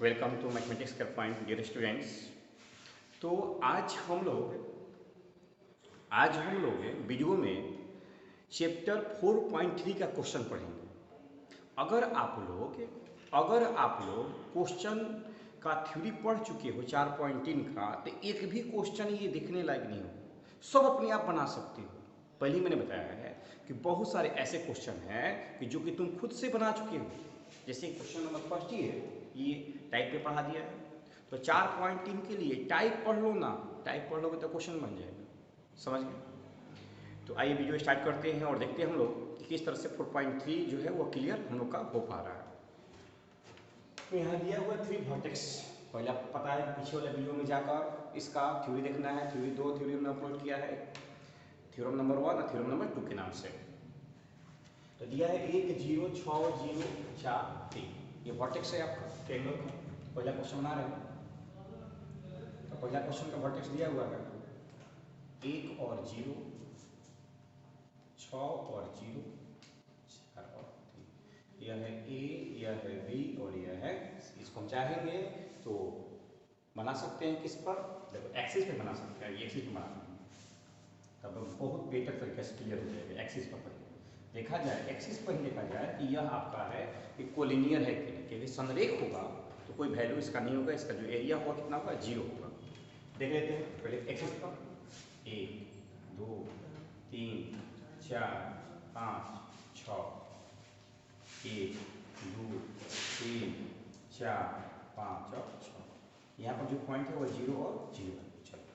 Welcome to mathematics का point dear students. तो आज हम लोग वीडियो में चैप्टर 4.3 का क्वेश्चन पढ़ेंगे। अगर आप लोग क्वेश्चन का थ्योरी पढ़ चुके हो 4.3 का, तो एक भी क्वेश्चन ये देखने लायक नहीं हो, सब अपने आप बना सकते हो। पहले मैंने बताया है कि बहुत सारे ऐसे क्वेश्चन हैं कि जो कि तुम खुद से बना चुके हो। जैसे क्वेश्चन नंबर फर्स्ट ही है, ये टाइप पे पढ़ा दिया है। तो 4.3 के लिए टाइप पढ़ लो ना, टाइप पढ़ लोगे तो क्वेश्चन बन जाएगा। समझ गए? तो आइए वीडियो स्टार्ट करते हैं और देखते हैं हम लोग कि किस तरह से 4.3 जो है वो क्लियर हम लोग का हो पा रहा है। तो यहाँ दिया हुआ 3 वर्टेक्स, पहले आपको पता है पीछे वाले वीडियो में जाकर इसका थ्योरी देखना है। थ्योरी 2 थ्योरी हमने अपलोड किया है, थ्योरम नंबर 1 और थ्योरम नंबर 2 के नाम से। तो दिया है 1 0 6 0 4 3, ये वर्टेक्स है आपका ट्रायंगल का। पहला क्वेश्चन बना रहे हैं, तो पहला क्वेश्चन का वर्टेक्स दिया हुआ है 1 और 0, 6 और 0, 4 और 3। यह है ए, यह है बी और यह है सी। इसको हम चाहेंगे तो बना सकते हैं किस पर, देखो एक्सिस पे बना सकते हैं, ये एक्सिस पे बना सकते हैं, तब बहुत बेहतर तरीके से क्लियर हो जाएगा। एक्सिस पर पहले देखा जाए, एक्सिस पर ही देखा जाए कि यह आपका है कि कोलिनियर है कि नहीं, क्योंकि संरेख होगा तो कोई वैल्यू इसका नहीं होगा, इसका जो एरिया होगा कितना होगा, 0 होगा। देख लेते हैं पहले एक्सिस पर, 1 2 3 4 5 6, 1 2 3 4 5 और 6। यहाँ पर जो पॉइंट है वो 0 और 0 है। चलो,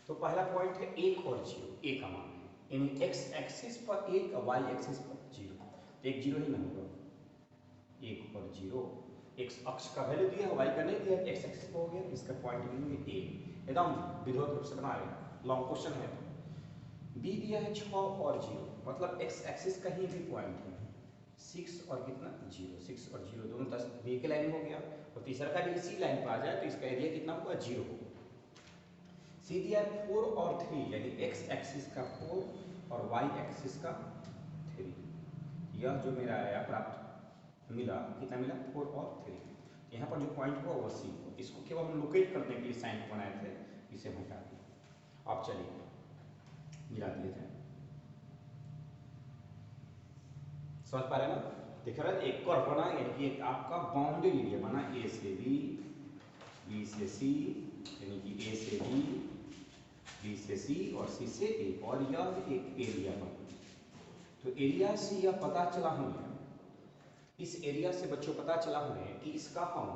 तो पहला पॉइंट है 1 और 0, ए का मान है, यानी एक्स एक्सिस पर 1 और वाई एक्सिस पर 0। तो 1 0 ही ना होगा, 1 और 0। एक्स अक्ष का वैल्यू दिया है, वाई का नहीं दिया, एक्स एक्सिस पर हो गया, इसका पॉइंट भी ए, एकदम विरोध रूप से बना रहे हैं, लॉन्ग क्वेश्चन है। तो बी दिया है 6 और 0, मतलब एक्स एक्सिस का ही भी पॉइंट है 6 और कितना 0, 6 और 0 दोनों 10 बी के लाइन हो गया। और तीसरा का भी इसी लाइन पर आ जाए तो इसका एरिया कितना होगा, 0 होगा। सी दिया 4 और 3, यानी एक्स एक्सिस का 4 और वाई एक्सिस का 3। यह जो मेरा आया प्राप्त मिला, कितना मिला, 4 और 3। यहाँ पर जो पॉइंट हुआ वो सी, इसको केवल हम लोकेट करने के लिए साइन बनाए थे, इसे हम हटा दिए। आप चलिए मिला दिए थे, समझ पा रहे हैं ना? देख रहे हैं, एक कर्व बना, यानी कि एक आपका बाउंड्री एरिया बना, ए से बी, बी से सी, यानी कि ए से बी, बी से सी और सी से ए, और यह एक एरिया बना। तो एरिया से यह पता चला हमें, इस एरिया से बच्चों पता चला हमें कि इसका हम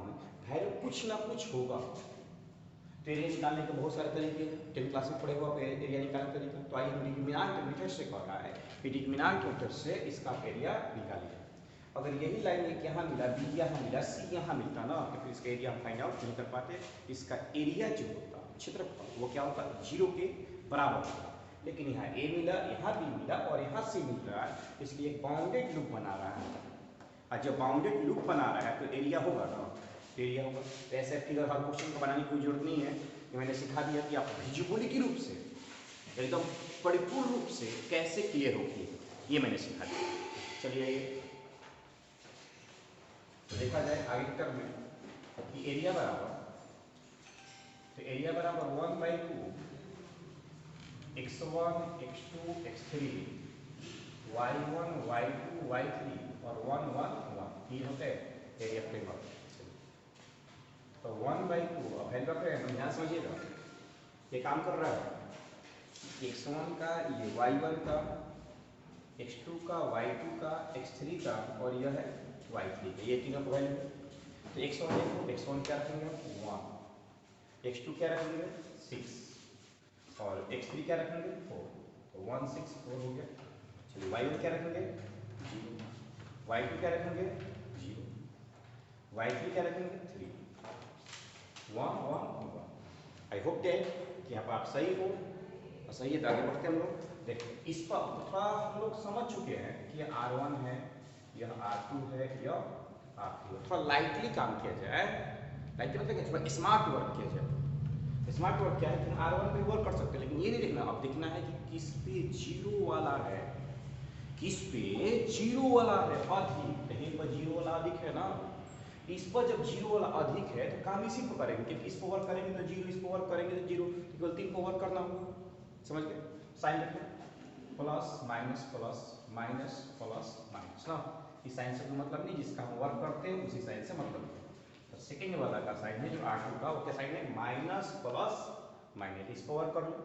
वैल्यू कुछ ना कुछ होगा। तो एरिया निकालने के बहुत सारे तरीके हैं, 10th क्लास में पढ़े हुआ एरिया निकालने का तरीका। तो आइए हम डिटरमिनेंट मेथड से कह रहा है कि डिटरमिनेंट मेथड से इसका एरिया निकालिए। अगर यही लाइन एक यहाँ मिला, बी यहाँ मिला, सी यहाँ मिलता ना, तो फिर इसका एरिया हम फाइंड आउट नहीं कर पाते। इसका एरिया जो होता क्षेत्रफल वो क्या होता, 0 के बराबर होता। लेकिन यहाँ ए मिला, यहाँ बी मिला और यहाँ सी मिल रहा है, इसलिए एक बाउंडेड लूप बना रहा है। और जब बाउंडेड लूप बना रहा है तो एरिया होगा ना, एरिया होगा। तो ऐसे फिगर हर क्वेश्चन को बनाने की कोई जरूरत नहीं है, कि मैंने सिखा दिया कि आप विजुअली रूप से एकदम परिपूर्ण रूप से कैसे क्लियर होगी, ये मैंने सिखा दिया। चलिए तो देखा जाए आगे टर्म में कि एरिया बराबर, तो एरिया बराबर 1/2 x1 x2 x3 y1 y2 y3 और 1 1 1, ये होता है एरिया फ्रेमवर्क। तो 1/2, अब हेल्प रख रहे हैं, ध्यान समझिएगा, ये काम कर रहा है x1 का, ये y1 का, x2 का, y2 का, x3 का और यह है y3 का, ये तीनों का वैल्यू है। तो x1 देखो, x1 क्या रखेंगे 1, x2 क्या रखेंगे 6 और x3 क्या रखेंगे 4, तो 1 6 4 हो गया। चलिए y1 क्या रखेंगे 0, y2 क्या रखेंगे 0, y3 क्या रखेंगे 3, 1 1 1। आई होप दैट कि यहाँ पर आप सही हो, और सही है तो आगे बढ़ते हैं हम लोग। देखो इस पर थोड़ा हम लोग समझ चुके हैं कि यह R1 है, यह R2 है, यह R3 है। थोड़ा लाइटली काम किया जाए, लाइटली मतलब थोड़ा स्मार्ट वर्क किया जाए। स्मार्ट वर्क क्या है कि R1 पे वर्क कर सकते हैं, लेकिन ये नहीं देखना, अब देखना है कि किस पे 0 वाला है, किस पे 0 वाला है अधिक, कहीं पर 0 वाला अधिक है ना, इस पर जब जीरो वाला अधिक है तो काम इसी पर करेंगे, क्योंकि इस पर वर्क करेंगे तो जीरो, इस पर वर्क करेंगे तो जीरो, केवल 3 पर वर्क करना होगा। समझ गए? साइन रखो, plus minus plus minus plus minus ना, इस साइन से कोई मतलब नहीं, जिसका हम वर्क करते हैं उसी साइन से मतलब है। तो सेकेंड वाला का साइन है जो R2 का, वो क्या साइन है? माइनस प्लस माइनस, इस पर वर्क कर लो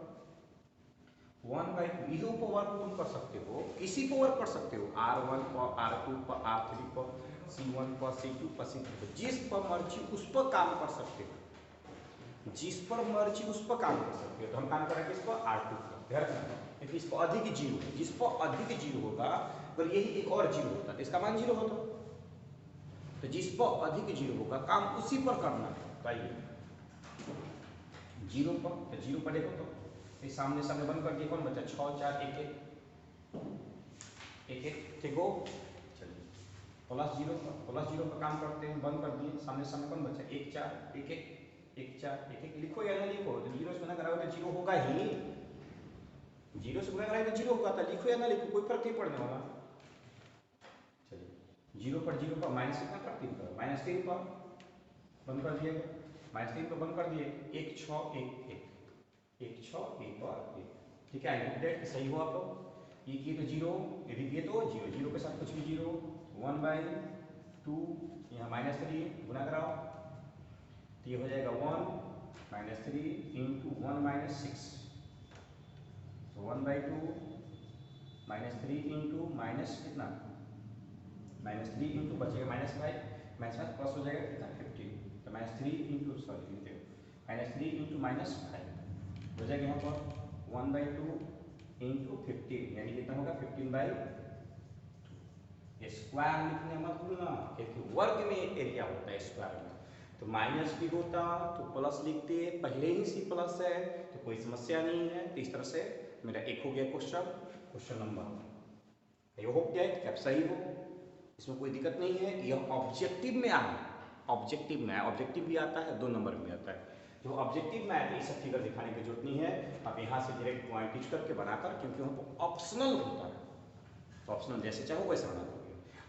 1/2, इसी पर वर्क तुम कर सकते हो, किसी पर वर्क कर सकते हो, R1 पर, R2 पर, R3 पर, C1 पर, C2 पर, C3 पर, जिस पर मर्जी उस पर काम कर सकते हो, जिस पर मर्जी उस पर काम कर सकते हो। तो हम काम करेंगे इस पर R2 पर, ध्यान रखना, क्योंकि इस पर अधिक जीरो है, जिस पर अधिक जीरो होगा, अगर यही एक और जीरो होता तो इसका मान जीरो होता, तो जिस पर अधिक जीरो होगा काम उसी पर करना है। बताइए जीरो पर, तो जीरो पर देखो तो सामने सामने बंद कर दिए, कौन बचा? 6 4 1 1 1 1, ठीक हो? चलिए प्लस जीरो पर काम करते हैं, बंद कर दिए, सामने सामने कौन बचा? 1 4 1 1 1 4 1 1, लिखो या ना लिखो? तो जीरो से गुना कराओगे तो जीरो होगा ही, जीरो से गुना कराएगा तो जीरो होगा, तो लिखो या ना लिखो, कोई फर्क नहीं पड़ने वाला। चलिए जीरो पर माइनस कितना कर? 3 पर, -3 पर बंद कर दिए, -3 पर बंद कर दिए, 1 6 1 1 1 6 1 और 1, ठीक है? आई डेट सही हुआ तो ये की तो जीरो, यदि ये तो जीरो, जीरो के साथ कुछ भी जीरो, 1/2, यहाँ -3 गुना कराओ तो ये हो जाएगा 1 -3 इंटू 1 -6, तो 1/2 -3 इंटू माइनस कितना, -3 इंटू बचेगा -5, -5 प्लस हो जाएगा कितना? 15, तो -3 इंटू सॉरी -3 इंटू -5 हो जाएगा यहाँ पर 1/2 इंटू 15, यानी कितना होगा? 15/2। स्क्वायर लिखने मत भूलना, क्योंकि वर्ग में एरिया होता है स्क्वायर में, तो माइनस भी होता तो प्लस लिखते, पहले ही सी प्लस है तो कोई समस्या नहीं है। तो इस तरह से मेरा एक हो गया क्वेश्चन नंबर, ये हो गया कि आप सही हो, इसमें कोई दिक्कत नहीं है। यह ऑब्जेक्टिव में आया, ऑब्जेक्टिव में आया, ऑब्जेक्टिव भी आता है 2 नंबर में आता है। जो ऑब्जेक्टिव में आया तो ये सब फिगर दिखाने की जरूरत नहीं है, आप यहाँ से डायरेक्ट पॉइंट यूज करके बनाकर, क्योंकि वहाँ ऑप्शनल होता है, तो ऑप्शनल जैसे चाहो वैसे बना दोगे।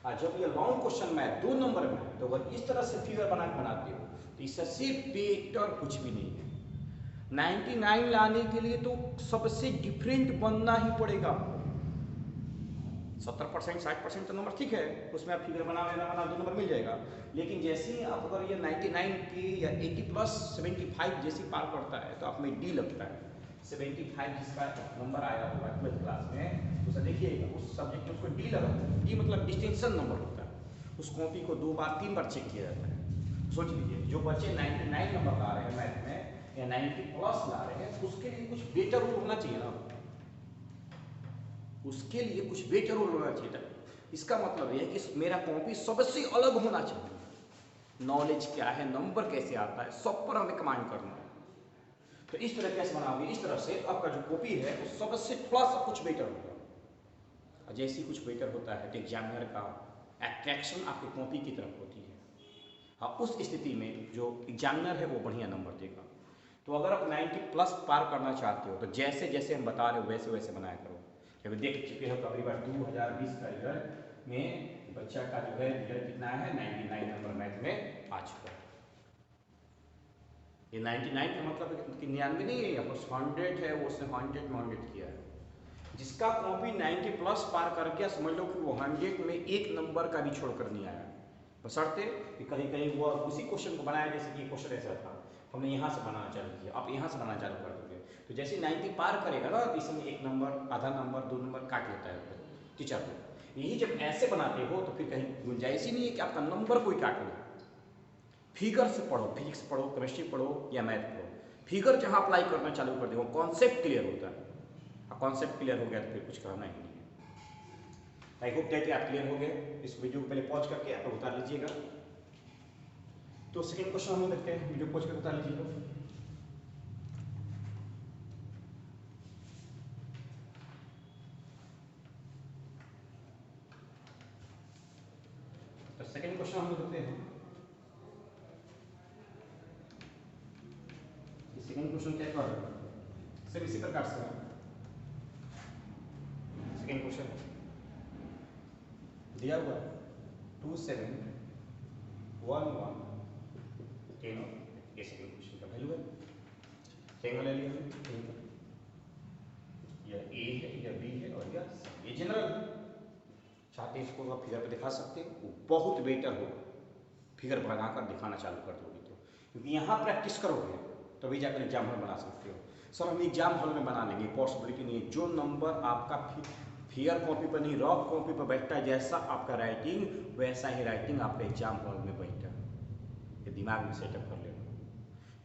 और जब ये लॉन्ग क्वेश्चन में 2 नंबर में, तो अगर इस तरह से फिगर बना के बनाते हो तो इससे बेटर कुछ भी नहीं है। 99 लाने के लिए तो सबसे डिफरेंट बनना ही पड़ेगा आपको। 70% 60% तो नंबर ठीक है, उसमें आप फिगर बना 2 नंबर मिल जाएगा। लेकिन जैसे ही आप अगर ये 99 की या 80 प्लस 75 जैसी पार करता है तो आप में डी लगता है। 75 जिसका नंबर आया होगा 12th क्लास में, उसे देखिएगा उस सब्जेक्ट में उसको डी लगा, डी मतलब डिस्टिंक्शन नंबर होता है। उस कॉपी को 2 बार 3 बार चेक किया जाता है। सोच लीजिए जो बच्चे 99 नंबर ला रहे हैं मैथ में या 90 प्लस ला रहे हैं, उसके लिए कुछ बेटर रूल होना चाहिए ना, उसके लिए कुछ बेटर रूल होना चाहिए था। इसका मतलब यह है कि मेरा कॉपी सबसे अलग होना चाहिए। नॉलेज क्या है, नंबर कैसे आता है, सब पर हमें कमांड करना है। तो इस तरह कैसे बनाओगे? इस तरह से आपका जो कॉपी है वो सबसे थोड़ा सा कुछ बेटर होगा, और जैसे ही कुछ बेटर होता है तो एग्जामिनर का अट्रैक्शन आपकी कॉपी की तरफ होती है। हाँ, उस स्थिति में जो एग्जामिनर है वो बढ़िया नंबर देगा। तो अगर आप 90 प्लस पार करना चाहते हो तो जैसे जैसे हम बता रहे हो वैसे वैसे बनाया करो। जब देख चुके हो तो अगली बार 2020 का रिजल्ट में बच्चा का जो है रिजल्ट कितना है? 99 नंबर मैथ में आ चुका है। ये 99 का मतलब 99 नहीं है, यहाँ पर 100 है, वो उसने 100 में 100 किया है। जिसका कॉपी 90 प्लस पार कर गया, समझ लो कि वो 100 में 1 नंबर का भी छोड़कर नहीं आया, बशर्ते कि कहीं कहीं वो उसी क्वेश्चन को बनाया, जैसे कि क्वेश्चन ऐसा था, हमने यहाँ से बनाना चालू किया, आप यहाँ से बनाना चालू कर दोगे, तो जैसे 90 पार करेगा ना, तो इसमें 1 नंबर, आधा नंबर, 2 नंबर काट लेता है टीचर को। यही जब ऐसे बनाते हो तो फिर कहीं गुंजाइश ही नहीं है कि आपका नंबर कोई काट ले। फिगर से पढ़ो, फिजिक्स पढ़ो, केमिस्ट्री पढ़ो या मैथ पढ़ो, फिगर जहाँ अप्लाई करना चालू कर दो कॉन्सेप्ट क्लियर होता है, और कॉन्सेप्ट क्लियर हो गया तो फिर कुछ कहना ही नहीं है। आई होप दैट आप क्लियर हो गए। इस वीडियो को पहले पॉज करके आप उतार लीजिएगा। तो सेकेंड क्वेश्चन हम देखते हैं, वीडियो पॉज करके उतार लीजिएगा। तो सेकेंड क्वेश्चन हम देखते हैं। सेकेंड क्वेश्चन क्या कर रहे हैं, सिर्फ इसी प्रकार से सेकेंड क्वेश्चन दिया हुआ 2 7 1 1 10 ये सेकंड क्वेश्चन का वैल्यू है। सेकंड ले लिया हमने, यह ए है, यह बी है और यह सी। ये जनरल है, चाहते इसको आप फिगर पे दिखा सकते हैं, वो बहुत बेटर होगा फिगर बनाकर दिखाना चालू कर दोगे तो, क्योंकि यहाँ प्रैक्टिस करोगे तभी जाकर एग्जाम हॉल बना सकते हो। सर हम एग्जाम हॉल में बना लेंगे, पॉसिबिलिटी नहीं है। जो नंबर आपका फिगर कॉपी पर नहीं रफ कॉपी पर बैठता है, जैसा आपका राइटिंग वैसा ही राइटिंग आपका एग्जाम हॉल में बैठता है, ये दिमाग में सेटअप कर लेना।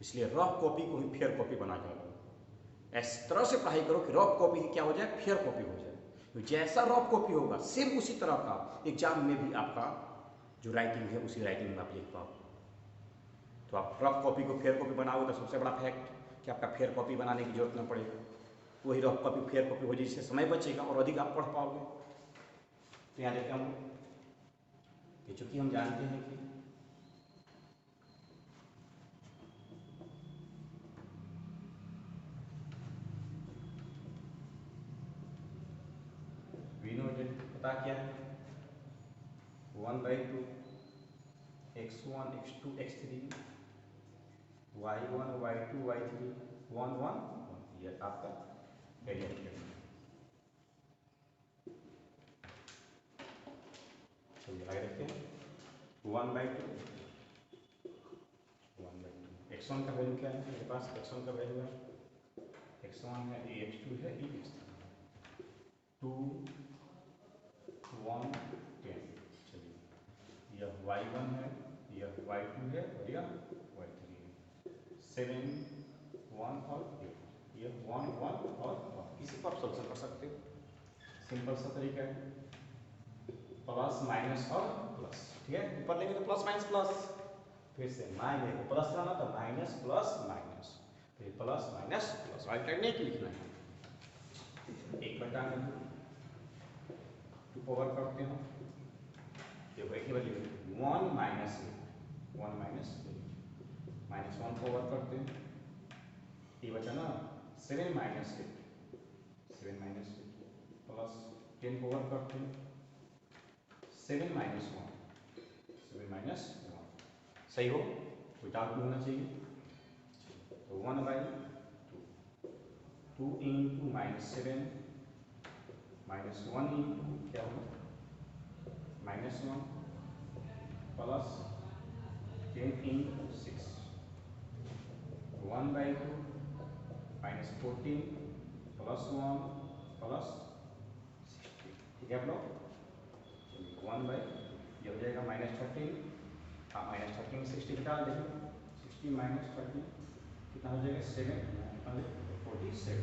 इसलिए रफ कॉपी को ही फेयर कॉपी बना जाओ। इस तरह से पढ़ाई करो कि रफ कॉपी ही क्या हो जाए, फेयर कॉपी हो जाए। तो जैसा रफ कॉपी होगा सेम उसी तरह का एग्जाम में भी आपका जो राइटिंग है उसी राइटिंग में आप लिख पाओ। तो आप रफ कॉपी को फेयर कॉपी बनाओगे तो सबसे बड़ा फैक्ट कि आपका फेयर कॉपी बनाने की जरूरत न पड़ेगा, वही रफ कॉपी फेयर कॉपी हो जाए, जिससे समय बचेगा और अधिक आप पढ़ पाओगे। तो यहाँ देखते हम ये चूंकि हम जानते हैं कि पता क्या है 1/2 x1 x2 x3 y1 y2 y3 1 1 ये आपका एरिया है। चलिए आगे देखते हैं 1/2 x1 का वैल्यू क्या है मेरे पास, x1 का वैल्यू है x1 है a x2 है e x3 2 1 10। चलिए यह y1 है, यह y2 है और यह y3 है। 7 1 और 8, यह 1 1 और 1। किसी को आप सोल्यूशन कर सकते हो, सिंपल सा तरीका है, प्लस माइनस और प्लस। ठीक है, ऊपर लेंगे तो प्लस माइनस प्लस, फिर से माइनस को प्लस करना तो माइनस प्लस माइनस, फिर प्लस माइनस प्लस, अल्टरनेट लिखना है। 1/2 टू पावर करते हैं, देखो एक ही बार लिखो 1 माइनस 1 माइनस माइनस 1 पावर करते हैं, ये बचा ना 7 माइनस 7 माइनस प्लस 10 पावर करते हैं 7 माइनस 1 7 माइनस 1। सही हो, कोई डाउट नहीं होना चाहिए। तो 1/2 2 इंटू माइनस 7 माइनस 1 इंटू क्या होगा minus 1 plus 10 into 6 1/2 minus 14 plus 1 plus 16। ठीक है आप लोग, 1/2 ये हो जाएगा माइनस 13, हाँ माइनस 13 60 निकाल देंगे, 60 माइनस 13 कितना हो जाएगा 7 47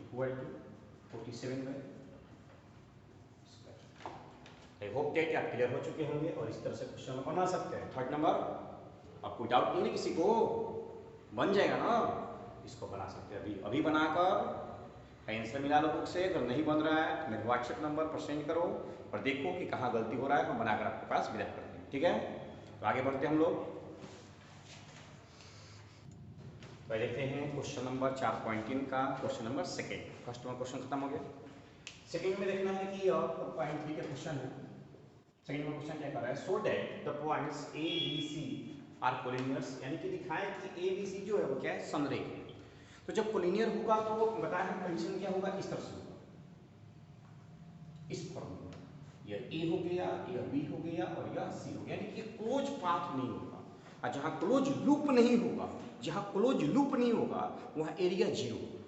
equal to 47/। I hope that आप क्लियर हो चुके होंगे और इस तरह से क्वेश्चन बना सकते हैं। थर्ड नंबर, अब कोई डाउट नहीं है किसी को, बन जाएगा ना, इसको बना सकते हैं। अभी अभी बनाकर आंसर मिला लो बुक से, अगर नहीं बन रहा है तो मेरे व्हाट्सएप नंबर पर सेंड करो और देखो कि कहाँ गलती हो रहा है, हम बनाकर आपके पास विदा करते हैं। ठीक है, तो आगे बढ़ते हैं हम लोग। तो देखते हैं क्वेश्चन नंबर 4.3 का क्वेश्चन नंबर सेकेंड। फर्स्ट में क्वेश्चन खत्म हो गया, सेकेंड में देखना है कि 4.3 का क्वेश्चन है। सेकेंड में क्वेश्चन क्या कर रहा है, so that the points A B C are collinears, यानी कि दिखाएं कि ए बी सी जो है वो क्या है समरेख है। तो जब कोलिनियर होगा तो बताया है कंडीशन क्या होगा, इस तरह से होगा, इस फॉर्म में, यह ए हो गया, यह बी हो गया और यह सी हो गया, यानी कि क्लोज पाथ नहीं होगा। और जहां क्लोज लूप नहीं होगा, जहां क्लोज लूप नहीं होगा वहां एरिया जीरो होगा।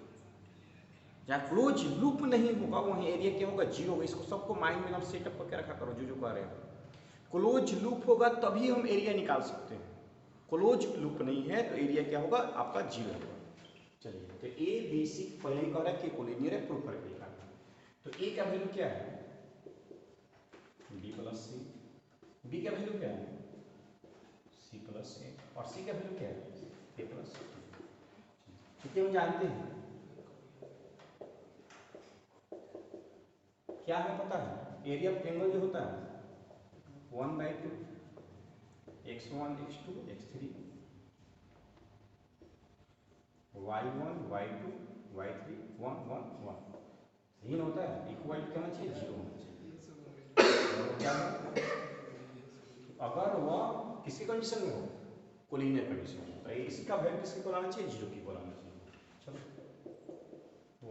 जहां क्लोज लूप नहीं होगा वहां एरिया क्या होगा, जीरो होगा। इसको सबको माइंड में आप सेटअप करके रखा करो, जो कह रहे हैं। क्लोज लूप होगा तभी हम एरिया निकाल सकते हैं, क्लोज लूप नहीं है तो एरिया क्या होगा आपका जीरो होगा। चलिए, तो ए बी सी पहले ही कह रहा है कि कोलिनियर है, प्रूव करके दिखाना। तो ए का वैल्यू क्या है बी प्लस सी, बी का वैल्यू क्या है सी प्लस ए और सी का वैल्यू क्या है ए प्लस सी। क्योंकि हम जानते हैं क्या हमें पता है, एरिया ऑफ एंगल जो होता है 1/2 x1 x2 x3 y1 y2 y3 1 1 1 सही होता है, इक्वल क्या होना चाहिए, जीरो होना चाहिए। क्या है अगर वह किसकी कंडीशन में हो, कोलिनियर कंडीशन में, तो इसका वैल्यू किसके को लाना चाहिए, 0 की को लाना चाहिए। चलो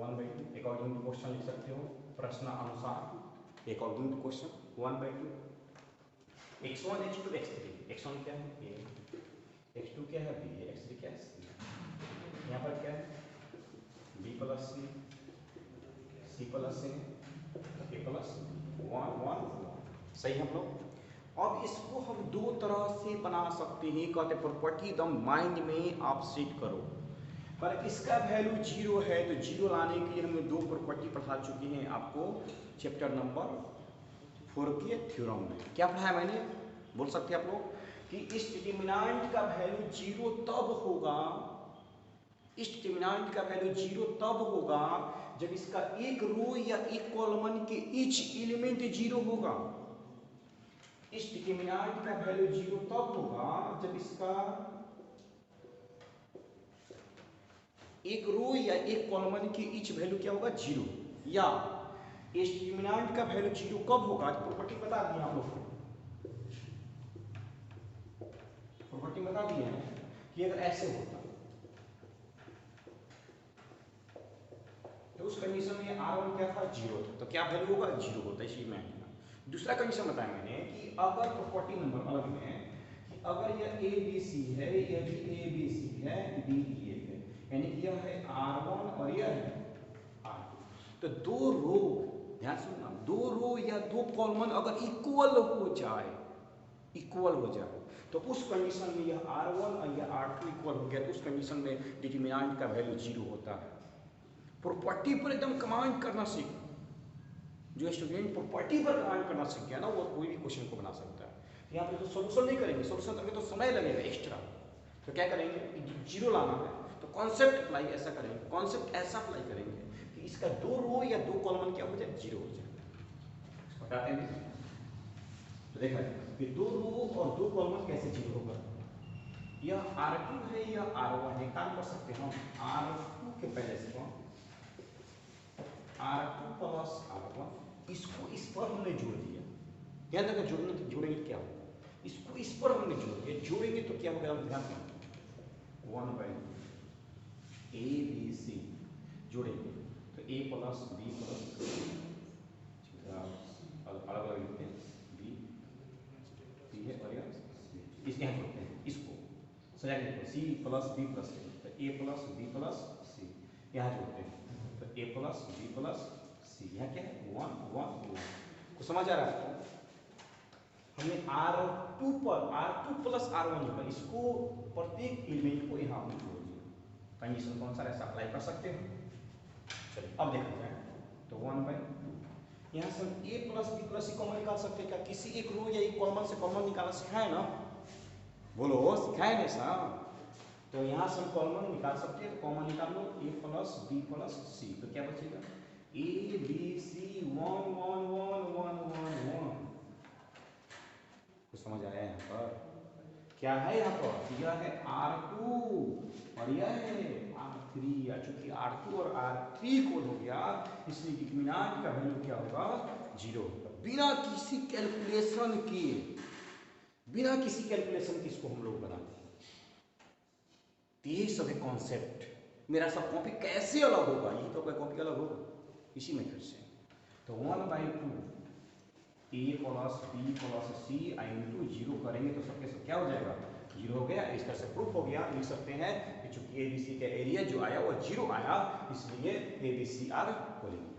1/2 अकॉर्डिंग टू क्वेश्चन लिख सकते हो, प्रश्न अनुसार according to question 1/2 x1 x2 x3, x1 क्या है a, x2 क्या है b, x3 क्या है c, यहाँ पर क्या है b plus c plus a plus 1 1 1, सही हम लोग। अब इसको हम दो तरह से बना सकते हैं, कहते प्रॉपर्टी एकदम माइंड में आप सेट करो। पर इसका वैल्यू 0 है तो 0 लाने के लिए हम दो प्रॉपर्टी पढ़ा चुके हैं आपको चैप्टर नंबर 4 के थ्योरम में। क्या पढ़ाया मैंने, बोल सकते हैं आप लोग कि इस डिटरमिनेंट का वैल्यू 0 तब होगा, इस डिटरमिनेंट का वैल्यू 0 तब होगा जब इसका एक रो या एक कॉलम के ईच एलिमेंट 0 होगा। इस डिटरमिनेंट का वैल्यू 0 तब होगा जब इसका एक रो या एक कॉलम की ईच वैल्यू क्या होगा 0, या इस डिटरमिनेंट का वैल्यू 0 कब होगा, प्रॉपर्टी बता दी हम लोग, प्रॉपर्टी बता दी है कि अगर ऐसे होता तो उस कंडीशन में R1 क्या था 0 था, तो क्या वैल्यू होगा 0 होता है, इसी में। दूसरा कंडीशन बताया मैंने कि अगर प्रॉपर्टी नंबर अलग में कि अगर यह ABC है, यह भी ABC है, D E है, यानी कि यह है R1 और यह है R2, तो दो रो, ध्यान सुनना, दो रो या दो कॉलम अगर इक्वल हो जाए, इक्वल हो जाए तो उस कंडीशन में यह R1 और यह R2 इक्वल हो गया, तो उस कंडीशन में डिटरमिनेंट का वैल्यू 0 होता है। प्रॉपर्टी पर एकदम कमांड करना सीखो। जो स्टूडेंट प्रॉपर्टी पर कमांड करना सीख गया ना, वो कोई भी क्वेश्चन को बना सकता है। यहाँ पे तो सोल्यूशन नहीं करेंगे, सोल्यूशन करके तो समय लगेगा एक्स्ट्रा, तो क्या करेंगे, 0 लाना है तो कॉन्सेप्ट अप्लाई ऐसा करेंगे, कॉन्सेप्ट ऐसा अप्लाई करेंगे कि इसका दो रो या दो कॉलम क्या हो जाए 0 हो जाए, बताते हैं। तो देखा कि दो रो और दो कॉलम कैसे 0 होगा, यह R2 है या R1 है, काम कर सकते हैं हम R2 के पहले से हम R2 प्लस R1, इसको इस पर हमने जोड़ दिया, ध्यान रखना, जोड़ेंगे क्या होगा, इसको इस पर हमने जोड़ दिया, जोड़ेंगे तो क्या होगा, ध्यान रखना 1/2 ABC जोड़ेंगे तो A प्लस B प्लस अलग अलग लिखते हैं, B है और इसके यहाँ जोड़ते हैं, इसको सजा के देखो C प्लस B प्लस तो A plus B plus C, यहाँ जोड़ते हैं तो A plus B plus C, यहाँ क्या है 1 1 1, को समझ आ रहा है आपको। हमने R2 पर R2 प्लस R1 जोड़ा, इसको प्रत्येक एलिमेंट को यहाँ हमने जोड़ दिया, कंडीशन कौन सा ऐसा अप्लाई कर सकते हैं। चलिए अब देखा जाए तो 1/2, यहाँ से हम A plus B plus C common निकाल सकते हैं क्या, किसी एक रो या एक कॉलम से कॉमन निकालना सिखाए ना, बोलो सिखाए ना ऐसा, तो यहाँ से हम कॉमन निकाल सकते हैं, तो कॉमन निकाल लो A plus B plus C, तो क्या बचेगा ABC 1 1 1 1 1 1, कुछ समझ आया यहाँ पर, क्या है यहाँ पर, यह है R2 और यह है R3, चूंकि R2 और R3 को हो गया इसलिए डिटरमिनेंट का वैल्यू क्या होगा 0 होगा, बिना किसी कैलकुलेशन किए, बिना किसी कैलकुलेशन के इसको हम लोग बनाते हैं। ये सब है कॉन्सेप्ट, मेरा सब कॉपी कैसे अलग होगा, ये तो कॉपी अलग होगा इसी मेथड से। तो 1/2 A plus B plus C into 0 करेंगे तो सबके सब क्या हो जाएगा 0 हो गया, इस तरह से प्रूफ हो गया, लिख सकते हैं कि चूंकि ABC का एरिया जो आया वो 0 आया, इसलिए ABC आर कोलिनियर।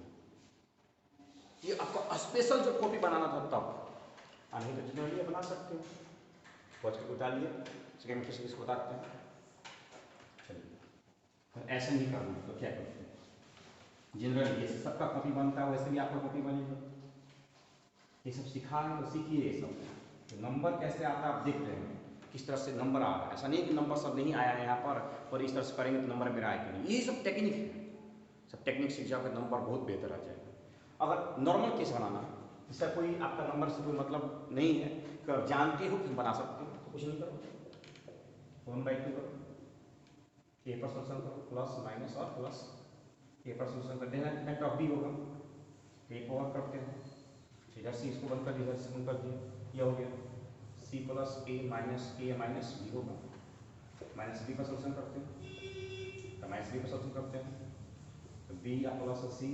ये आपको स्पेशल जो कॉपी बनाना था तब, नहीं तो जनरली बना सकते हो, वॉच के डालिए, सेकेंड क्वेश्चन इसको बताते हैं। चलिए ऐसा नहीं करना तो क्या करते हैं, जनरली जैसे सबका कॉपी बनता है वैसे भी आपका कॉपी बनेगा, ये सब सिखा है तो सीखिए ये सब, तो नंबर कैसे आता है आप देख रहे हैं, किस तरह से नंबर आ रहा है, ऐसा नहीं कि नंबर सब नहीं आया है यहाँ पर और इस तरह से करेंगे तो नंबर मेरा आएगा नहीं, यही सब टेक्निक है, सब टेक्निक सीख जाओगे नंबर बहुत बेहतर आ जाएगा। अगर नॉर्मल केस बनाना है, इसका कोई आपका नंबर से कोई मतलब नहीं है, अगर जानते हो कि बना सकते हो तो कुछ नहीं करो, 1/2 करो, A पर सोल्यूशन करो, प्लस माइनस और प्लस A पर सोल्यूशन करते हैं कितना टॉप भी होगा, A को और करते हैं, इधर से इसको बंद कर दिया, इधर से बंद कर दिया, यह हो गया C सी प्लस ए माइनस बी होगा, माइनस बी का सॉल्यूशन करते हैं तो माइनस बी का सॉल्यूशन करते हैं तो बी प्लस सी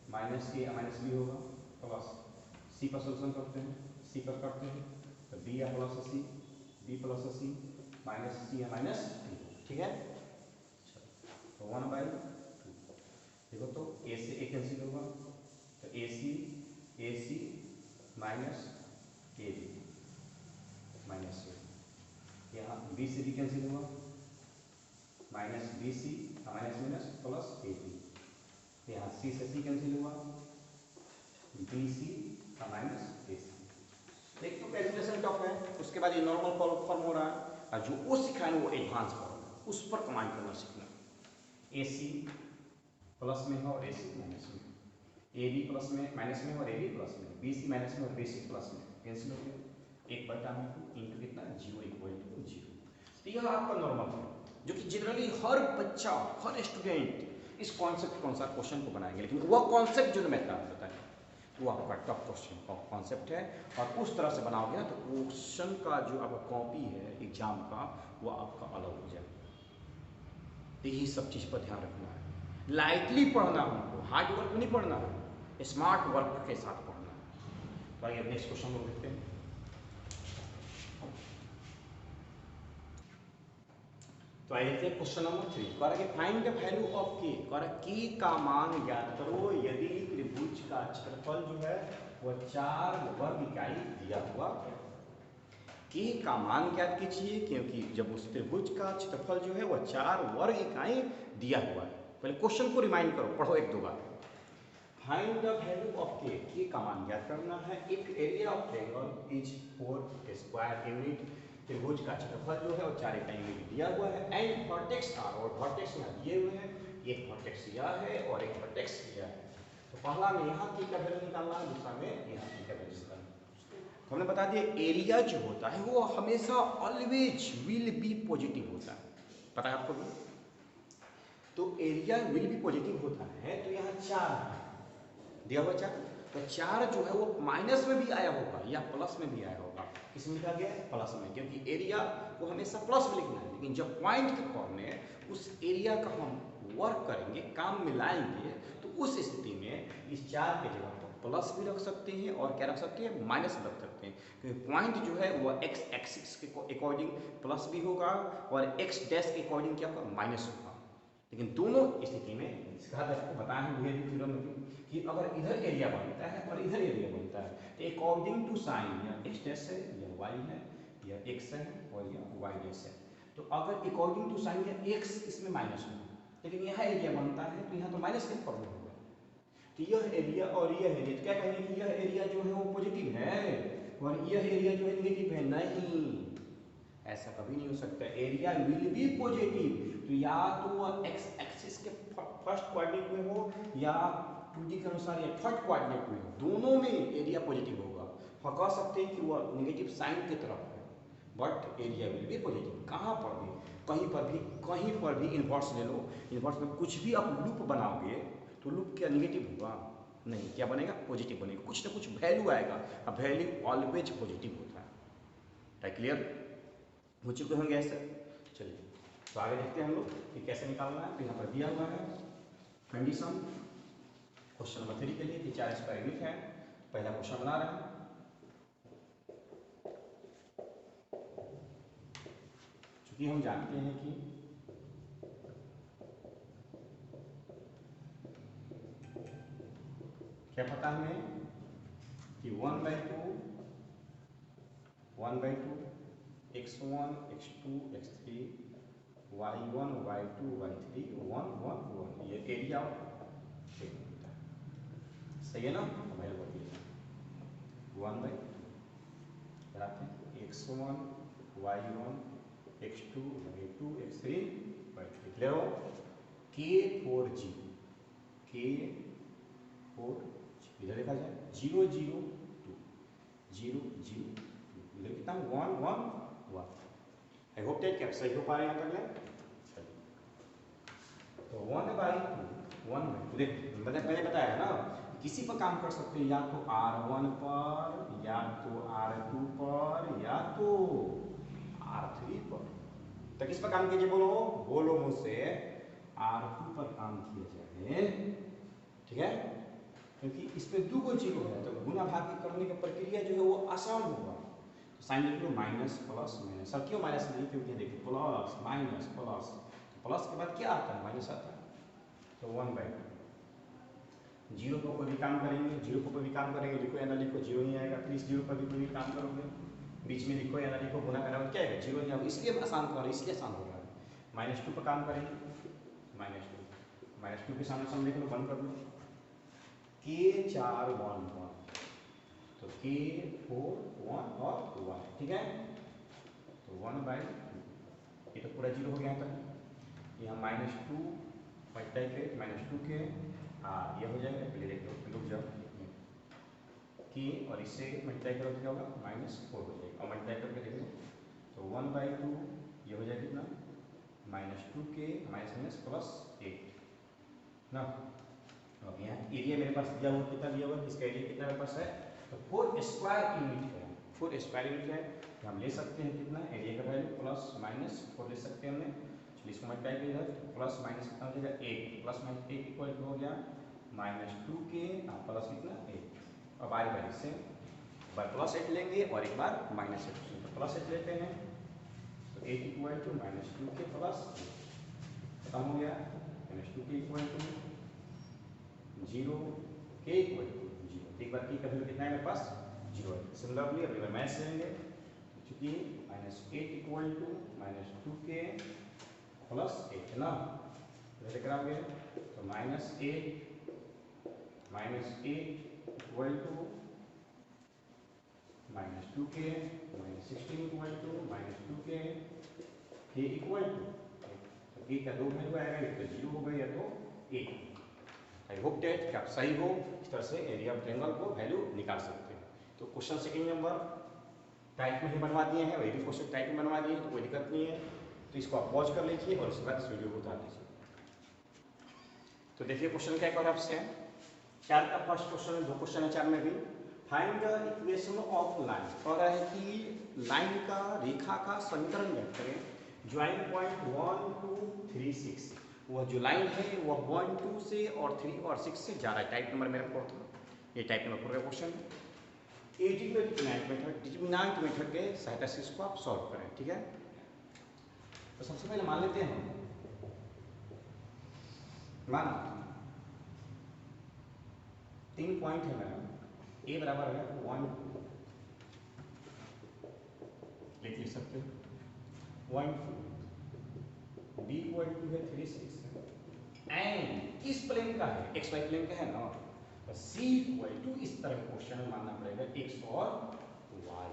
माइनस ए माइनस बी होगा, प्लस सी का सॉल्यूशन करते हैं, सी पर करते हैं तो बी प्लस सी माइनस सी माइनस बी, ठीक है। तो 1/2 देखो तो ए से ए कैंसिल होगा तो A C minus A B minus A, यहाँ बी से बी कैंसिल हुआ minus B C minus minus plus A B, यहाँ सी से सी कैंसिल हुआ B C minus A C. एक तो कैलकुलेशन टफ है, उसके बाद ये नॉर्मल फॉर्म हो रहा है, और जो वो सिखाए वो एडवांस फॉर्म है, उस पर कमांड करना सीखना। ए सी प्लस में है और ए सी माइनस में, ए बी प्लस में माइनस में और ए बी प्लस में, बी सी माइनस में और बी सी प्लस में, कैंसिल हो गया 1/2 इंटू कितना 0 इक्वल टू 0। तो यह आपका नॉर्मल फॉर्म जो कि जनरली हर बच्चा हर स्टूडेंट इस कॉन्सेप्ट के अनुसार क्वेश्चन को बनाएंगे, लेकिन वह कॉन्सेप्ट जो मैं बताया वो आपका टफ क्वेश्चन कॉन्सेप्ट है, और उस तरह से बनाओगे ना तो क्वेश्चन का जो आपका कॉपी है एग्जाम का वो आपका अलग हो जाएगा। तो यही सब चीज़ पर ध्यान रखना है, लाइटली पढ़ना हमको, हार्ड वर्क नहीं पढ़ना है, स्मार्ट वर्क के साथ पढ़ना है। तो आइए नेक्स्ट क्वेश्चन को देखते हैं। तो आइए देखते हैं क्वेश्चन नंबर 3, कह रहा है फाइंड द वैल्यू ऑफ के, कह रहा है के का मान ज्ञात करो यदि त्रिभुज का क्षेत्रफल जो है वह 4 वर्ग इकाई दिया हुआ। के का मान ज्ञात कीजिए, क्योंकि जब उस त्रिभुज का क्षेत्रफल जो है वह 4 वर्ग इकाई दिया हुआ है। पहले क्वेश्चन को रिमाइंड करो, पढ़ो एक दो बार। फाइंड द वैल्यू ऑफ के का मान ज्ञात करना है। If area of triangle is 4 square unit, त्रिभुज का क्षेत्रफल जो है वो 4 इकाई में दिया हुआ है, एंड वर्टेक्स आर, और वर्टेक्स यहाँ दिए हुए हैं, एक वर्टेक्स यह है और एक वर्टेक्स यह है। तो पहला में यहाँ की का वैल्यू निकालना है, दूसरा में यहाँ की का वैल्यू निकालना है। तो हमने बता दिया एरिया जो होता है वो हमेशा ऑलवेज विल बी पॉजिटिव होता है, पता है आपको भी। तो एरिया विल बी पॉजिटिव होता है, तो यहाँ 4 है दिया हुआ 4, तो 4 जो है वो माइनस में भी आया होगा या प्लस में भी आया होगा। किसमें लिखा गया है? प्लस में, क्योंकि एरिया को हमेशा प्लस में लिखना है, लेकिन जब पॉइंट के फॉर्म में उस एरिया का हम वर्क करेंगे, काम में लाएंगे, तो उस स्थिति में इस 4 के जगह पर प्लस भी रख सकते हैं और क्या रख सकते हैं, माइनस भी रख सकते हैं, क्योंकि पॉइंट जो है वह एक्स एक्सिस के अकॉर्डिंग प्लस भी होगा और एक्स डैश के अकॉर्डिंग क्या होगा, माइनस होगा। लेकिन दोनों स्थिति में इसका आपको बताया है थ्योरम में कि अगर इधर एरिया बनता है और इधर एरिया बनता है, तो अकॉर्डिंग टू साइन या एक्स डैश है या वाई है या एक्स है और या वाई डैश है, तो अगर अकॉर्डिंग टू साइन या एक्स इसमें माइनस होगा, लेकिन यहाँ एरिया बनता है तो यहाँ तो माइनस के फॉर्म में होगा। तो यह एरिया और यह एरिया, तो क्या कहेंगे कि यह एरिया जो है वो पॉजिटिव है और यह एरिया जो है नेगेटिव है? नहीं, ऐसा कभी नहीं हो सकता। एरिया विल बी पॉजिटिव, तो या तो वह एक्स एक्सिस के फर्स्ट क्वाड्रेंट में हो या 2D के अनुसार या थर्ड क्वाड्रेंट में हो, दोनों में एरिया पॉजिटिव होगा। हम कह सकते हैं कि वह नेगेटिव साइन की तरफ है, but area will be positive. कहाँ पर भी, कहीं पर भी इन्वर्स ले लो, इन्वर्स में कुछ भी आप लूप बनाओगे तो लूप क्या नेगेटिव होगा? नहीं, क्या बनेगा? पॉजिटिव बनेगा, कुछ ना कुछ वैल्यू आएगा। अब वैल्यू ऑलवेज पॉजिटिव होता है। क्लियर हो चुके होंगे ऐसे? चलिए तो आगे देखते हैं हम लोग कि कैसे निकालना है। तो यहाँ पर दिया हुआ है कंडीशन क्वेश्चन नंबर 3 के लिए कि 4 स्क्वायर यूनिट है। पहला क्वेश्चन बना रहे हैं, चूंकि हम जानते हैं कि क्या पता हमें कि 1/2 x1 x2 x3 y1 y2 y3 1 1 1 ये एरिया होता है, सही है ना? हमारे बताइए 1/2 बनाते हैं x1 y1 x2 y2 x3 y3 ले लो K4G इधर देखा जाए 0 0 2 0 0 2 इधर कितना 1 1 1। आई होप दैट क्या सही हो पा रहे हैं यहाँ तक? तो 1/2 देख मैंने बताया ना, किसी पर काम कर सकते हैं, या तो R1 पर या तो R2 पर या तो किस पर काम कीजिए बोलो, बोलो मुझसे R2 पर काम किया जाए, ठीक है, क्योंकि इस पे दो जीरो है तो गुना भाग करने की प्रक्रिया जो है वो आसान होगा। तो साइन लिख लो माइनस प्लस माइनस, सब क्यों माइनस नहीं, क्योंकि देखो प्लस माइनस प्लस, प्लस के बाद क्या आता है, माइनस आता है, तो 1/2। जीरो पर कोई भी काम करेंगे, जीरो पर कोई भी काम करेंगे, लिखो या ना लिखो जीरो ही आएगा, फिर इस जीरो पर भी कोई भी काम करोगे, बीच में लिखो या ना लिखो, गुना करना क्या है, जीरो ही आएगा, इसलिए आसान कर रहा है, इसलिए आसान हो रहा है। -2 पर काम करेंगे, -2 के सामने सम लिख लो, 1 कर लो, के 4 1 1, तो के 4 1 और 1, ठीक है, तो 1/2, ये तो पूरा जीरो हो गया था, यहाँ -2 मल्टीप्लाई करें -2 के, ये हो जाएगा, पहले देख लो, रुक जाओ, के और इससे मल्टीप्लाई करो तो क्या होगा, -4 हो जाएगा, और मल्टीप्लाई करके देख लो, तो 1/2 ये हो जाएगा कितना, -2 के माइनस प्लस 8 ना। अब यहाँ एरिया मेरे पास दिया हुआ, कितना दिया हुआ, इसका एरिया कितना मेरे पास है, तो 4 स्क्वायर यूनिट है, 4 स्क्वायर यूनिट है, तो हम ले सकते हैं कितना एरिया का वैल्यू, प्लस माइनस 4 ले सकते हैं हमने, चलिए इसको मल्टीप्लाई किया जाए, तो प्लस माइनस कितना हो जाएगा 8, प्लस माइनस 8 इक्वल हो गया -2 के प्लस कितना 8। अब बारी बारी से एक बार प्लस 8 लेंगे और एक बार -8, तो प्लस 8 लेते हैं, तो 8 इक्वल टू -2 के प्लस खत्म हो गया, -2 के इक्वल टू 0 के इक्वल टू 0, एक बार की का वैल्यू कितना है मेरे पास 0 है। सिमिलरली अभी बार मैथ्स लेंगे, चूंकि -8 इक्वल टू -2 के प्लस 8 है ना, जैसे कराओगे तो -8 इक्वल टू -2 के -16 इक्वल टू -2 के इक्वल टू, तो के का दो वैल्यू आएगा, या तो 0 होगा या तो 1। आई होप डेट कि आप सही हो, इस तरह से एरिया ऑफ ट्रायंगल को वैल्यू निकाल सकते हैं। तो क्वेश्चन सेकंड नंबर टाइप में ही बनवा दिए हैं, वही भी क्वेश्चन टाइप में बनवा दिए हैं, तो कोई दिक्कत नहीं है, तो इसको आप पॉज कर लीजिए और उसके बाद इस वीडियो को उतार लीजिए। तो देखिए क्वेश्चन क्या कर आपसे, 4 का फर्स्ट क्वेश्चन है, 2 क्वेश्चन है 4 में भी, find the equation of line, कह रहा है कि लाइन का, रेखा का समीकरण ज्ञात करें, ज्वाइन पॉइंट 1 2 3 6, वह जो लाइन है वह 1 2 से और 3 और 6 से जा रहा है, टाइप नंबर मेरा 4 था, ये टाइप नंबर 4 का क्वेश्चन है। डिटरमिनेंट मेथड के सहायता से इसको आप सॉल्व करें, ठीक है। तो सबसे पहले मान लेते हैं, माना 3 पॉइंट है मेरा, ए बराबर है 1 लिख सकते हो 1 2, बी इक्वल टू है 3 6, एंड किस प्लेन का है, एक्स वाई प्लेन का है ना, तो सी इक्वल टू, इस तरह क्वेश्चन में मानना पड़ेगा एक्स और वाई,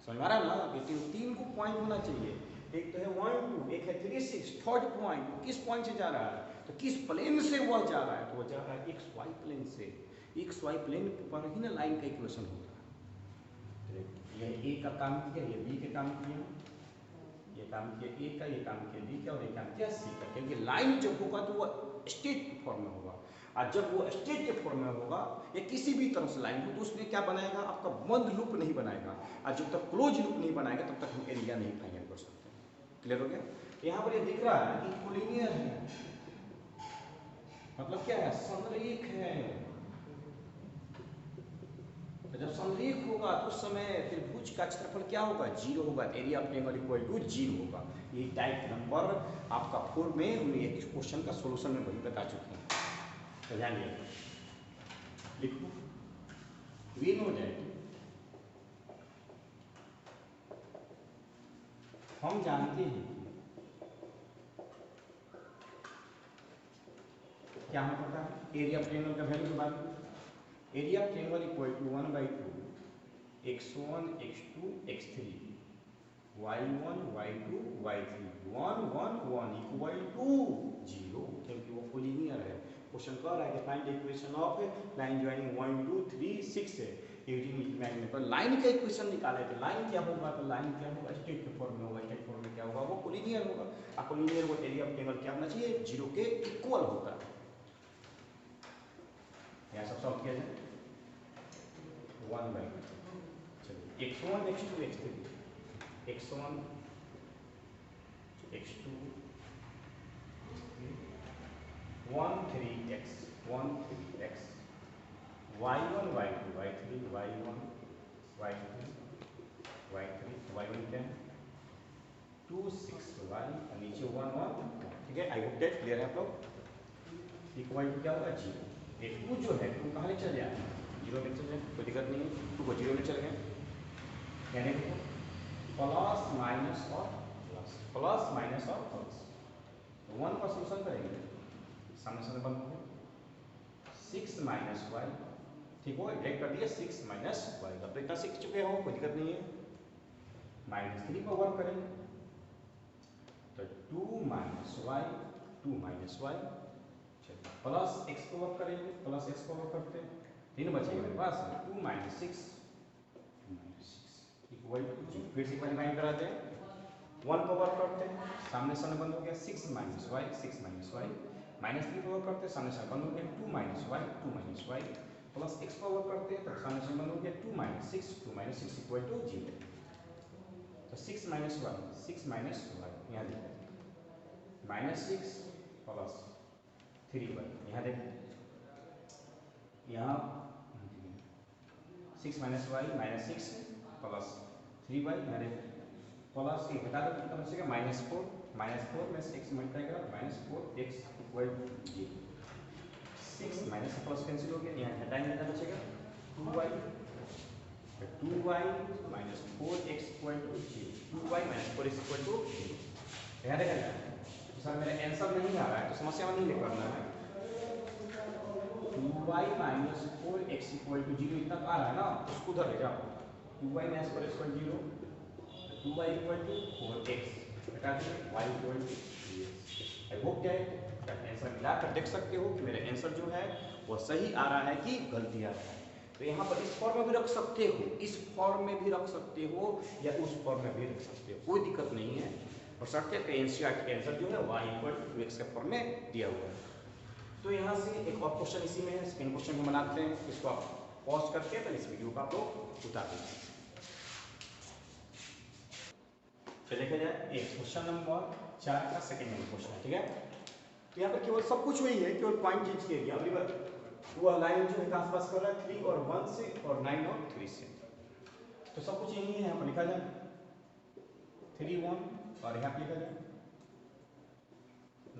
समझ में आ रहा है ना, कि 3 को पॉइंट होना चाहिए, एक तो है 1 2, एक है 3 6, थर्ड पॉइंट किस पॉइंट से जा रहा है, तो किस प्लेन से वह जा रहा है, तो वह जा रहा है एक्स वाई प्लेन से, एक्स वाई प्लेन पर ही ना लाइन का इक्वेशन होता है। ये ए का काम किया, ये बी के काम किया, ये काम किया ए का, ये काम किया बी का, और ये काम किया सी का, क्योंकि लाइन जब होगा तो वह स्ट्रेट फॉर्म में होगा, और जब वो स्ट्रेट के फॉर्म में होगा या किसी भी तरह से लाइन हो तो उसमें क्या बनाएगा, आपका बंद लूप नहीं बनाएगा, और जब तक क्लोज लूप नहीं बनाएगा तब तक हम एरिया नहीं फाइंड कर सकते। क्लियर हो गया। यहाँ पर ये दिख रहा है कि कोलिनियर है, मतलब क्या है, समरेख है, तो जब समरेख होगा तो उस समय त्रिभुज का क्षेत्रफल क्या होगा, 0 होगा, area of triangle equal to 0 होगा। ये टाइप नंबर आपका 4 में हमने इस क्वेश्चन का सोल्यूशन में वही बता चुके हैं, तो ध्यान दिया लिखो, वी नो दैट, हम जानते हैं क्या हमें पता है, एरिया ऑफ ट्रायंगल का वैल्यू के बारे में, area of triangle equal to 1/2 x1 x2 x3 y1 y2 y3 1 1 1 equal to 0, क्योंकि वो कोलिनियर है। क्वेश्चन कह रहा है कि find the equation of line joining 1 2 3 6 है, पर लाइन का इक्वेशन निकाले थे, लाइन क्या होगा, तो लाइन क्या होगा, स्ट्रेट के फॉर्म में होगा, स्ट्रेट फॉर्म में क्या होगा, वो कोलिनियर होगा, और कोलिनियर वो एरिया ऑफ ट्रायंगल क्या होना चाहिए, 0 के इक्वल होता है। यहाँ सब सॉल्व किया जाए, 1/2, चलिए x1 x2 x3, x1 x2 1 3x 1 3x y1 y2 y3 y1 y2 y3 y1 10 2 6 y नीचे 1 1 ठीक है। आई होप दैट क्लियर है आप लोग। इक्वल टू क्या होगा 0। ये 2 जो है 2 कहाँ ले चल जाए 0 में चल जाए, कोई दिक्कत नहीं है। 2 को 0 में चल गए, यानी प्लस माइनस और प्लस प्लस माइनस और प्लस। तो 1 का सॉल्यूशन करेंगे, सामने सामने बंद हो गया 6 माइनस वाई, ठीक हो डायरेक्ट कर दिया 6 माइनस वाई। अब तो इतना सीख चुके हो, कोई दिक्कत नहीं है। -3 पर वर्क करेंगे तो 2 minus y 2 minus y, plus x को वर्क करेंगे, प्लस एक्स को वर्क करते हैं 3 बचेगा मेरे पास 2 माइनस 6 इक्वल टू 0। फिर से कंबाइन कराते हैं 1 पर वर्क करते हैं, सामने सामने बंद हो गया 6 माइनस वाई -3 पर वर्क करते हैं, सामने सामने बंद हो गया 2 माइनस वाई प्लस एक्स पर वर्क करते हैं तो सामने सामने बंद हो गया 2 माइनस 6 इक्वल टू 0। तो 6 माइनस वाई यहाँ देखते हैं -6 प्लस 3y यहाँ देखें, यहाँ 6 माइनस वाई -6 प्लस 3y यहाँ देखें, प्लस ये घटा दो कितना बचेगा -4 में 6 मल्टीप्लाई करा -4x equal to 0। 6 minus plus cancel हो गया, यहाँ घटाएंगे कितना बचेगा 2y minus 4x equal to 0। 2y minus 4x equal to 0। यहाँ देखा सर मेरा आंसर नहीं आ रहा है तो समस्या में नहीं लिख करना है। 2y minus 4x equal to 0 इतना आ रहा है ना, उसको उधर ले जाओ 2y minus 4x equal 0, 2y equal to 4x बटा y equal to 3x। I hope that answer मिलाकर देख सकते हो कि मेरा आंसर जो है वो सही आ रहा है कि गलती आ रहा है। तो यहाँ पर इस फॉर्म में भी रख सकते हो, इस फॉर्म में भी रख सकते हो या उस फॉर्म में भी रख सकते हो, कोई दिक्कत नहीं है। और सकते हैं एनसीईआरटी का आंसर जो है y इक्वल टू 2x के फॉर्म में दिया हुआ है। तो यहाँ से एक और क्वेश्चन इसी में है, सेकंड क्वेश्चन को बनाते हैं, इसको आप पॉज करके फिर इस वीडियो को आप लोग उतार दीजिए। फिर देखा जाए एक क्वेश्चन नंबर 4 का सेकंड नंबर क्वेश्चन है, ठीक है। तो यहाँ पर केवल सब कुछ वही है, केवल पॉइंट चेंज किया गया। अगली बार वो लाइन जो है कहाँ पास कर रहा है 3 और 1 से और 9 और 3 से, तो सब कुछ यही है। यहाँ पर लिखा जाए 3 1 और यहाँ पे लिखा जाए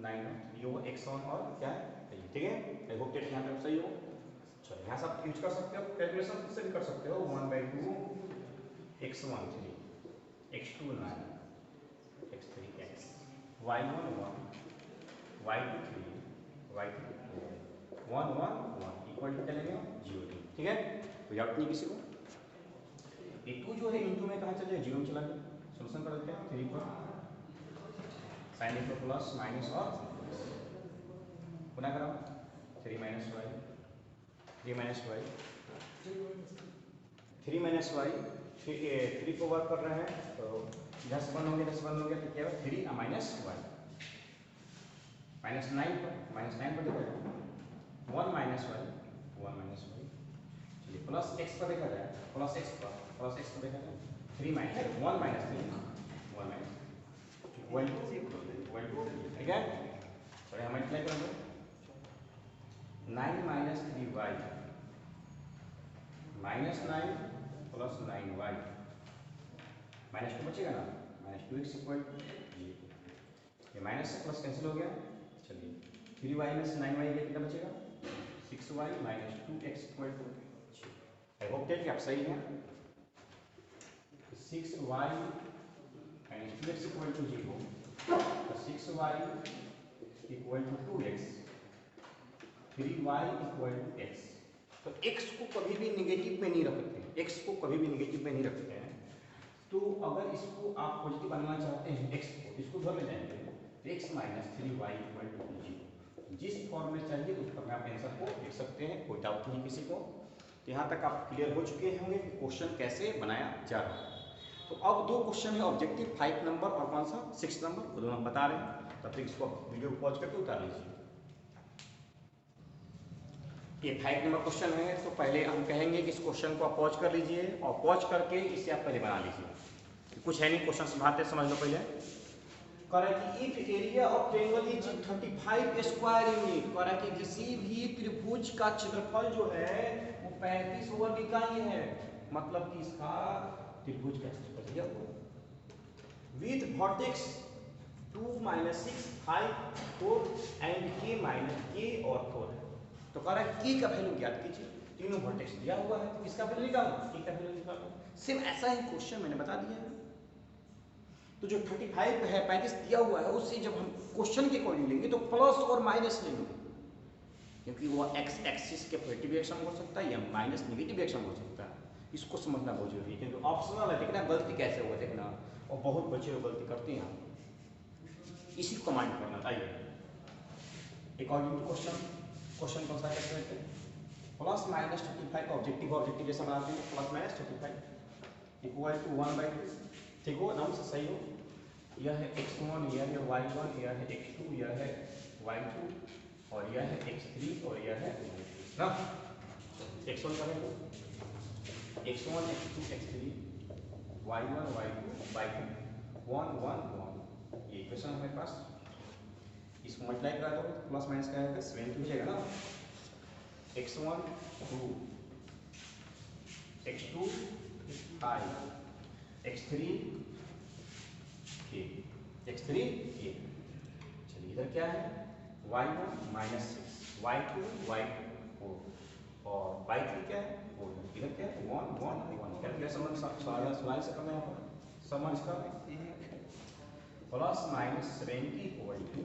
9 ये वो x1 और क्या है, ठीक है। आई होप दैट यहाँ पे सही हो। चलो यहाँ सब यूज कर सकते हो, कैलकुलेशन से भी कर सकते हो 1/2 x1 3 x2 9 x3 x y1 1 y2 3 y3 1 1 1 equal to क्या लेंगे 0 ठीक है। कोई डाउट नहीं किसी को। ये 2 जो है इनटू में कहाँ चले जाए 0 में चला गया। सोल्यूशन कर देते हैं 3 पर साइन इक्वल प्लस माइनस और पुनः करो 3 माइनस वाई 3 को वर्क कर रहे हैं तो 10 बंद हो गया 10 बंद हो गया तो क्या है 3 माइनस वाई -9 पर देखो 1 माइनस वाई चलिए प्लस एक्स पर देखा जाए प्लस एक्स पर देखा जाए 3 minus 1 minus 3 1 minus equal to ठीक है। चलिए हम मल्टीप्लाई कर दो 9 माइनस 3y -9 प्लस 9y -2 बचेगा ना -2x इक्वल टू ये माइनस से प्लस कैंसिल हो गया। चलिए 3y में से 9y गया कितना बचेगा 6y - 2x equal to. I hope that आप सही हैं। 6y - 2x इक्वल टू 0 तो 6y equal to 2x 3y equal to x। तो x को कभी भी नेगेटिव में नहीं रखते हैं, x को कभी भी नेगेटिव में नहीं रखते हैं। तो अगर इसको आप पॉजिटिव बनाना चाहते हैं x को इसको घर ले जाएंगे तो x - 3y इक्वल टू 0 जिस फॉर्म में चाहिए उस फॉर्म में आप आंसर को लिख सकते हैं, कोई डाउट नहीं किसी को। तो यहाँ तक आप क्लियर हो चुके होंगे कि क्वेश्चन कैसे बनाया जा रहा है। तो अब 2 क्वेश्चन है ऑब्जेक्टिव 5 नंबर और कौन सा 6 नंबर, वो दोनों हम बता रहे हैं। तब तक इसको वीडियो पॉज करके उतार लीजिए। ये 5 नंबर क्वेश्चन है तो पहले हम कहेंगे कि इस क्वेश्चन को आप पॉज कर लीजिए और पॉज करके इसे आप पहले बना लीजिए। कुछ है नहीं, क्वेश्चन संभालते समझ लो पहले। कह रहा है कि if area of triangle is 35 square unit, कह रहा है कि किसी भी त्रिभुज का क्षेत्रफल जो है वो 35 वर्ग इकाई है, मतलब कि इसका त्रिभुज का क्षेत्रफल दिया हुआ विद वर्टेक्स 2 -6 5 4 एंड k और 4 है। तो कह रहा है k का वैल्यू ज्ञात कीजिए, तीनों वर्टेक्स दिया हुआ है तो इसका वैल्यू निकालो, k का वैल्यू निकालो। सेम ऐसा ही क्वेश्चन मैंने बता दिया है। तो जो 35 है 35 दिया हुआ है उससे जब हम क्वेश्चन के अकॉर्डिंग लेंगे तो प्लस और माइनस लेंगे, क्योंकि वो एक्स एक्सिस के पॉजिटिव रिएक्शन हो सकता है या माइनस नेगेटिव रिएक्शन हो सकता है। इसको समझना बहुत जरूरी है, क्योंकि ऑप्शनल है, देखना गलती कैसे होगा देखना, और बहुत बच्चे लोग गलती करते हैं, इसी को कमांड करना चाहिए अकॉर्डिंग टू क्वेश्चन कौन सा कैसे रहते हैं, प्लस माइनस 35 ऑब्जेक्टिव जैसा बनाते हैं, प्लस माइनस 35 इक्वल टू 1/2, ठीक हो नाम से सही हो। यह है x1, यह है y1, यह है x2, यह है y2 और यह है x3 और यह है ना x1 का value x1 x2 x3 y1 y2 y2 1 1 1, ये इक्वेशन हमारे पास, इसको मल्टीप्लाई करा दो तो प्लस माइनस का आएगा 7 हो जाएगा ना, x1 2 x2 5 x3 k, x3 k। चलिए इधर क्या है y1 -6 y2 y2 4 और y3 क्या है 4, इधर क्या है 1 1 1। कैलकुलेशन सवाल से करना है समझ कर plus minus 70 equal to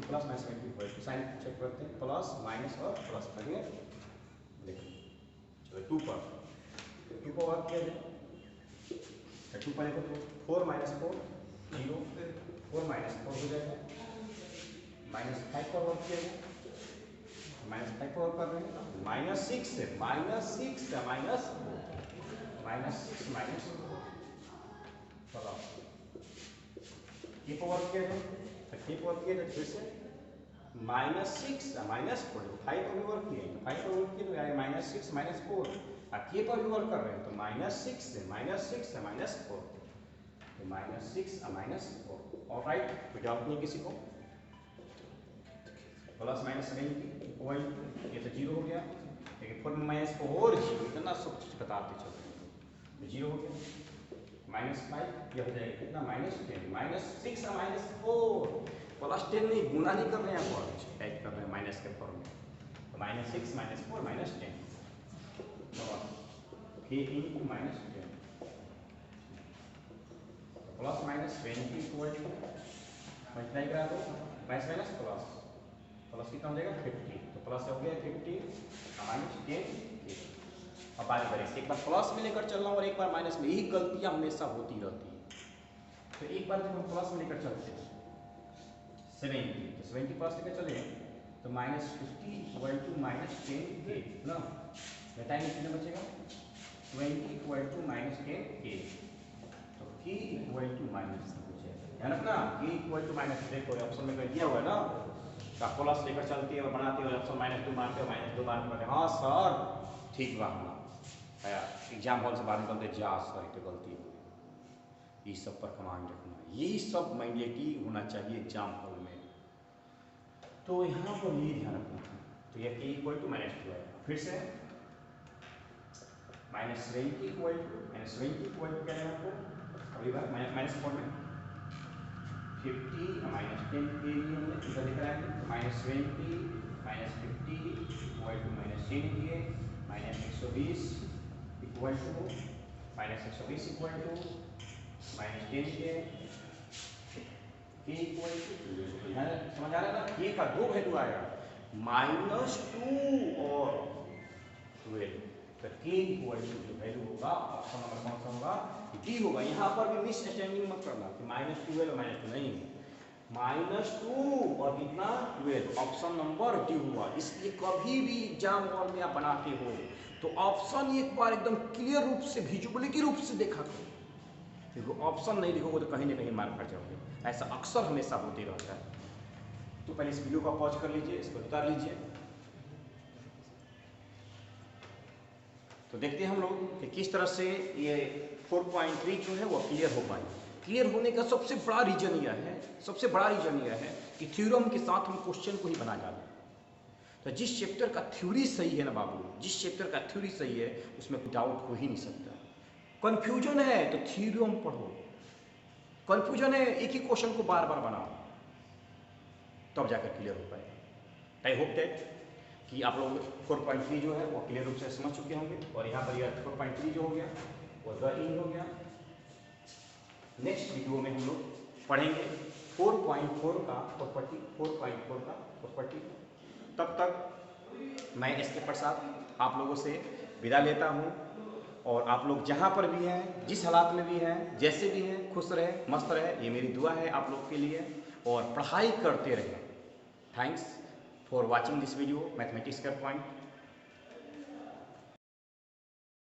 plus minus 70 equal to sign check करते हैं, प्लस माइनस और प्लस करेंगे, देखो चलो 2 पर 2 को वर्क किया जाए, 2 पर देखो 4 -4 0 4 -4 हो जाएगा, -5 पर वर्क किया जाए, -5 पर वर्क कर रहे हैं, -6 से -6 से -6 प्लस के पर वर्क किया जाए, तो के पर वर्क किया जाए फिर से -6 से -4, 5 पर भी वर्क किया तो 5 पर वर्क किया तो आएगा -6 -4, और के पर भी वर्क कर रहे हैं तो -6 से -4, तो -6 -4। ऑलराइट, कोई डाउट नहीं किसी को, प्लस माइनस 70 इक्वल ये तो 0 हो गया, लेकिन 4 में -4 0, इतना सब कुछ बताते चलो, तो 0 हो गया, -5 ये हो जाएगा कितना -10 -6 -4, +10 नहीं, गुना नहीं कर रहे हैं आप, टाइप कर रहे हैं माइनस के फॉर्म में, तो -6 -4 -10 k × -10 plus minus 20 equal to multiply करा दो, माइनस प्लस कितना हो जाएगा 50, तो प्लस हो गया 50 -10 k। अब बारी बारी से एक बार प्लस में लेकर चल रहा हूँ और एक बार माइनस में, यही गलतियां हमेशा होती रहती है। तो एक बार जब हम प्लस में लेकर चलते हैं 70, तो 70 प्लस लेकर चले तो -50 इक्वल टू -10 k ना, घटाएंगे कितना बचेगा 20 इक्वल टू -10 k, तो k इक्वल टू माइनस हो जाएगा, ध्यान रखना k इक्वल टू माइनस, देखो ऑप्शन में दिया हुआ है ना, का प्लस लेकर चलते हो बनाते हो ऑप्शन -2 मारते हो -2 मारते हो, हाँ सर ठीक बात ना एग्जाम हॉल से बाहर निकलते जा सर तो गलती हो गई, इस सब पर कमांड रखना, यही सब मैंडेटरी होना चाहिए एग्जाम हॉल में, तो यहाँ पर ये ध्यान रखना था। तो यह k इक्वल टू -2 है, फिर से -20 इक्वल टू क्या है आपको, अभी बार -4 में 50 -10 के लिए हमने इधर लिख रहा है, -20 -50 इक्वल टू -10 के -120 इक्वल टू -120 इक्वल टू -10 के इक्वल टू, समझ आ रहा है ना, k का 2 वैल्यू आएगा -2 और 12, तो k इक्वल टू जो वैल्यू होगा ऑप्शन नंबर कौन सा होगा, डी होगा। यहाँ पर भी मिस अंडरस्टैंडिंग मत करना कि -12 और -2 नहीं, -2 और कितना 12, ऑप्शन नंबर डी हुआ। इसलिए कभी भी एग्जाम हॉल में आप बनाते हो तो ऑप्शन एक बार एकदम क्लियर रूप से विजुअली के रूप से देखा करो, क्योंकि ऑप्शन नहीं लिखोगे तो कहीं ना कहीं मार खा जाओगे, ऐसा अक्सर हमेशा होते रहता है। तो पहले इस वीडियो को पॉज कर लीजिए, इसको उतार लीजिए, तो देखते हैं हम लोग कि किस तरह से ये 4.3 जो है वो क्लियर हो पाए। क्लियर होने का सबसे बड़ा रीजन यह है कि थ्योरम के साथ हम क्वेश्चन को ही बना डालें। तो जिस चैप्टर का थ्योरी सही है ना बाबू, जिस चैप्टर का थ्योरी सही है उसमें कोई डाउट हो ही नहीं सकता। कन्फ्यूजन है तो थ्योरम पढ़ो, कन्फ्यूजन है एक ही क्वेश्चन को बार बार बनाओ, तब जाकर क्लियर हो पाएगा। आई होप दैट कि आप लोग 4.3 जो है वो क्लियर रूप से समझ चुके होंगे। और यहाँ पर यह 4.3 जो हो गया वो द इन हो गया। नेक्स्ट वीडियो में हम लोग पढ़ेंगे 4.4 का प्रॉपर्टी, 4.4 का प्रॉपर्टी। तब तक मैं एस के प्रसाद आप लोगों से विदा लेता हूँ। और आप लोग जहाँ पर भी हैं, जिस हालात में भी हैं, जैसे भी हैं, खुश रहे, मस्त रहे, ये मेरी दुआ है आप लोग के लिए। और पढ़ाई करते रहें। Thanks for watching this video mathematics का पॉइंट।